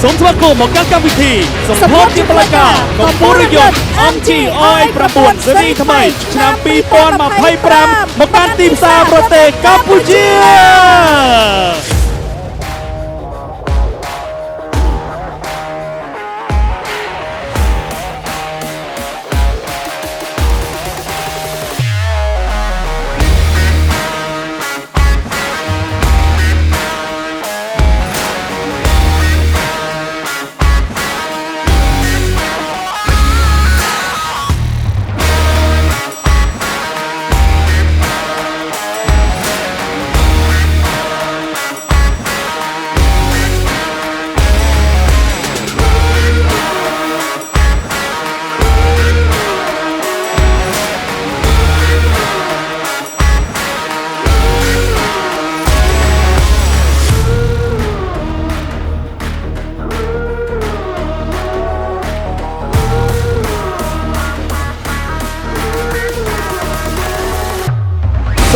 សូមស្វាគមន៍មកកាន់កម្មវិធីសម្ពោធជាបលកាកំពូលយន្ត MTI 9ស៊េរីថ្មីឆ្នាំ2025មកកាន់ទីផ្សារប្រទេសកម្ពុជា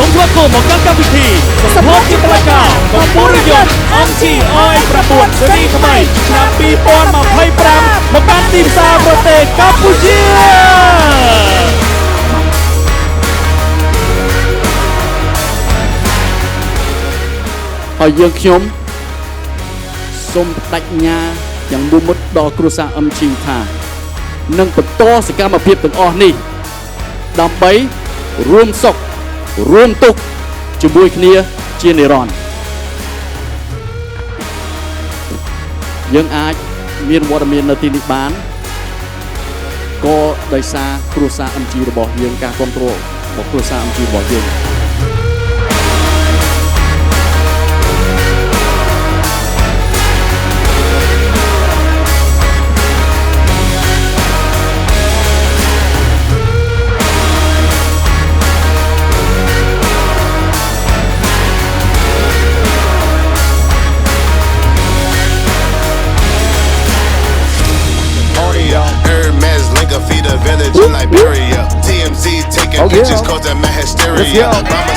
សូមស្វាគមន៍មកកាន់កម្មវិធីសម្ពោធជាបលកាកំពូលយន្ត MTI 9ស៊េរីថ្មីឆ្នាំ2025មកកាន់ទីផ្សារប្រទេសកម្ពុជាហើយយើងខ្ញុំសូមបដិញ្ញាយ៉ាងមូលមុតដល់គ្រួសារ MG ថានឹងបន្តសកម្មភាពទាំងអស់នេះដើម្បីរួមសុខរួមទុក្ខជាមួយគ្នាជានិរន្តរ៍យើងអាចមានវត្តមាននៅទីនេះបានក៏ដោយសារគ្រួសារ MG របស់យើងការគ្រប់គ្រងរបស់គ្រួសារ MG របស់យើងVillage in Liberia. TMZ taking pictures, cause that man hysteria.